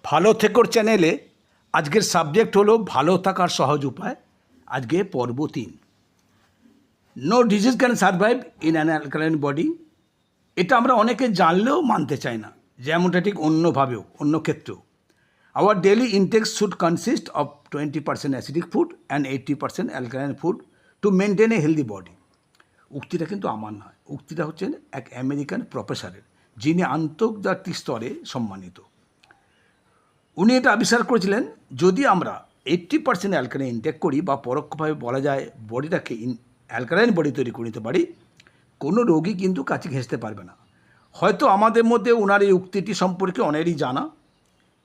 ভালো থেকোর চ্যানেলে আজকের সাবজেক্ট হলো ভালো থাকার সহজ উপায়। আজকে পর্ব 3। No disease can survive in an alkaline body. এটা আমরা অনেকে জানলেও মানতে চাই না, যেমনটা ঠিক অন্যভাবেও অন্য ক্ষেত্রেও। Our daily intakes should consist of 20% acidic food and 80% alkaline food to maintain a healthy body. উক্তিটা কিন্তু আমার নয়, উক্তিটা হচ্ছেন এক আমেরিকান প্রফেসরের, যিনি আন্তর্জাতিক স্তরে সম্মানিত। উনি এটা আবিষ্কার করেছিলেন, যদি আমরা 80% অ্যালকালাইন ইনটেক করি বা পরোক্ষভাবে বলা যায় বডিটাকে অ্যালকালাইন বডি তৈরি করে নিতে পারি, কোনো রোগী কিন্তু কাছে ঘেঁষতে পারবে না। হয়তো আমাদের মধ্যে ওনার এই উক্তিটি সম্পর্কে অনেকেরই জানা,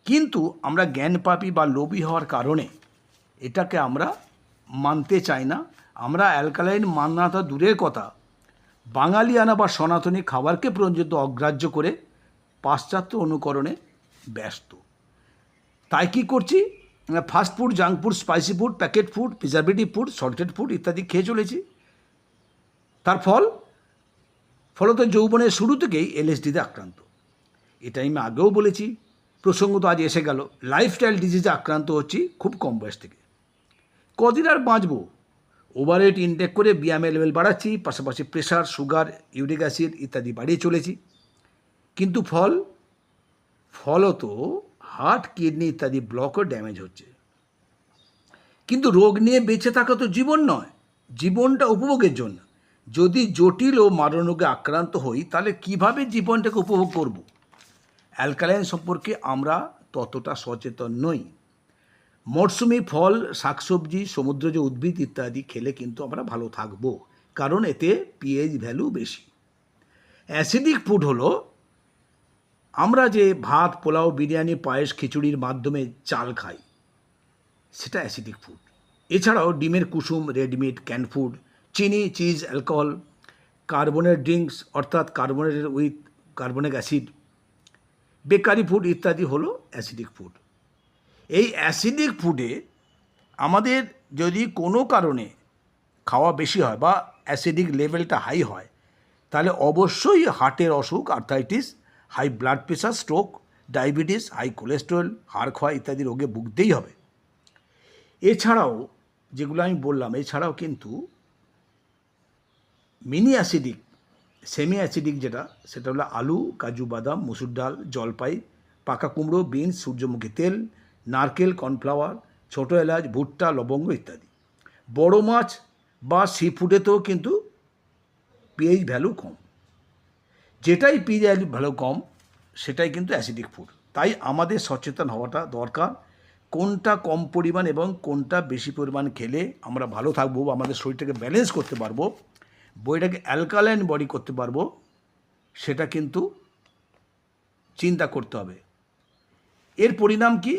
কিন্তু আমরা জ্ঞান পাপী বা লোভী হওয়ার কারণে এটাকে আমরা মানতে চাই না। আমরা অ্যালকালাইন মানা তো দূরের কথা, বাঙালিয়ানা বা সনাতনী খাবারকে পর্যন্ত অগ্রাহ্য করে পাশ্চাত্য অনুকরণে ব্যস্ত। তাই কী করছি, fast food, junk food, spicy food, packet food, preservative food, salted food ইত্যাদি খেয়ে চলেছি। তার ফলত যৌবনের শুরু থেকেই এলএসডিতে আক্রান্ত। এটা আমি আগেও বলেছি, প্রসঙ্গত আজ এসে গেল। লাইফস্টাইল ডিজিজে আক্রান্ত হচ্ছি খুব কম বয়স থেকে। কদিন আর বাঁচবো? ওভারওয়েট ইনটেক করে বিএমআই লেভেল বাড়াচ্ছি, পাশাপাশি প্রেশার, সুগার, ইউরিক অ্যাসিড ইত্যাদি বাড়িয়ে চলেছি। কিন্তু ফলত হার্ট, কিডনি ইত্যাদি ব্লক ও ড্যামেজ হচ্ছে। কিন্তু রোগ নিয়ে বেঁচে থাকা তো জীবন নয়, জীবনটা উপভোগের জন্য। যদি জটিল ও মারণ রোগে আক্রান্ত হই, তাহলে কিভাবে জীবনটাকে উপভোগ করব? অ্যালকালাইন সম্পর্কে আমরা ততটা সচেতন নই। মরশুমি ফল, শাকসবজি, সমুদ্রজ উদ্ভিদ ইত্যাদি খেলে কিন্তু আমরা ভালো থাকবো, কারণ এতে পিএইচ ভ্যালু বেশি। অ্যাসিডিক ফুড হলো আমরা যে ভাত, পোলাও, বিরিয়ানি, পায়েস, খিচুড়ির মাধ্যমে চাল খাই, সেটা অ্যাসিডিক ফুড। এছাড়াও ডিমের কুসুম, রেডমিট, ক্যান ফুড, চিনি, চিজ, অ্যালকোহল, কার্বনের ড্রিঙ্কস অর্থাৎ carbonated with carbonic acid, bakery food ইত্যাদি হলো অ্যাসিডিক ফুড। এই অ্যাসিডিক ফুডে আমাদের যদি কোনো কারণে খাওয়া বেশি হয় বা অ্যাসিডিক লেভেলটা হাই হয়, তাহলে অবশ্যই হার্টের অসুখ, arthritis, high blood pressure, stroke, diabetes, high cholesterol, হাড় ক্ষয় ইত্যাদি রোগে ভুগতেই হবে। এছাড়াও যেগুলো আমি বললাম, এছাড়াও কিন্তু মিনি অ্যাসিডিক, সেমি অ্যাসিডিক সেটা হলো আলু, কাজু, বাদাম, মসুর ডাল, জলপাই, পাকা কুমড়ো, বিনস, সূর্যমুখী তেল, নারকেল, কর্নফ্লাওয়ার, ছোটো এলাচ, ভুট্টা, লবঙ্গ ইত্যাদি। বড় মাছ বা সি ফুডেতেও কিন্তু পিএইচ ভ্যালু কম। যেটাই পিএইচ ভ্যালু কম, সেটাই কিন্তু অ্যাসিডিক ফুড। তাই আমাদের সচেতন হওয়াটা দরকার, কোনটা কম পরিমাণ এবং কোনটা বেশি পরিমাণ খেলে আমরা ভালো থাকবো, আমাদের শরীরটাকে ব্যালেন্স করতে পারবো, বডিটাকে অ্যালকালাইন বডি করতে পারবো, সেটা কিন্তু চিন্তা করতে হবে। এর পরিণাম কি?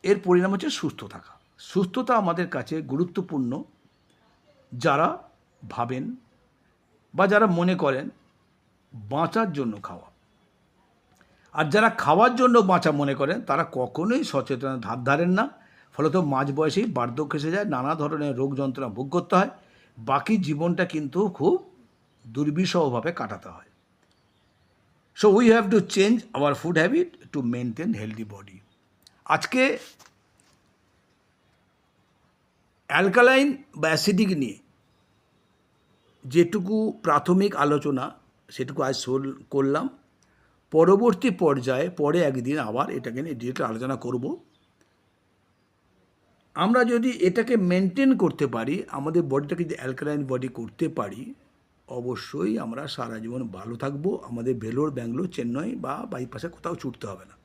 এর পরিণাম হচ্ছে সুস্থ থাকা। সুস্থতা আমাদের কাছে গুরুত্বপূর্ণ যারা ভাবেন বা যারা মনে করেন বাঁচার জন্য খাওয়া। আর যারা খাওয়ার জন্য বাঁচা মনে করেন, তারা কখনোই সচেতন ধার ধারেন না। ফলত মাঝ বয়সেই বার্ধক্য এসে যায়, নানা ধরনের রোগ যন্ত্রণা ভোগ করতে হয়, বাকি জীবনটা কিন্তু খুব দুর্বিষহভাবে কাটাতে হয়। So we have to change our food habit to maintain healthy body. আজকে অ্যালকালাইন বা অ্যাসিডিক নিয়ে যেটুকু প্রাথমিক আলোচনা, সেটুকু আজ করলাম। পরবর্তী পর্যায়ে পরে একদিন আবার এটাকে নিয়ে ডিটেল আলোচনা করব। আমরা যদি এটাকে মেনটেন করতে পারি, আমাদের বডিটাকে যদি অ্যালকালাইন বডি করতে পারি, অবশ্যই আমরা সারা জীবন ভালো থাকবো। আমাদের ভেলোর, ব্যাঙ্গালোর, চেন্নাই বা বাইপাসে কোথাও ছুটতে হবে না।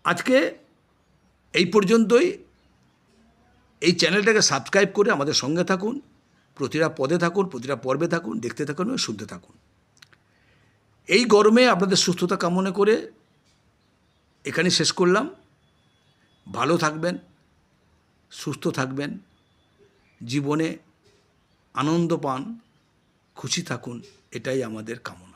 আজকে এই পর্যন্তই। এই চ্যানেলটাকে সাবস্ক্রাইব করে আমাদের সঙ্গে থাকুন, প্রতিটা পদে থাকুন, প্রতিটা পর্বে থাকুন, দেখতে থাকুন এবং শুনতে থাকুন। এই গরমে আপনাদের সুস্থতা কামনা করে এখানে শেষ করলাম। ভালো থাকবেন, সুস্থ থাকবেন, জীবনে আনন্দ পান, খুশি থাকুন, এটাই আমাদের কামনা।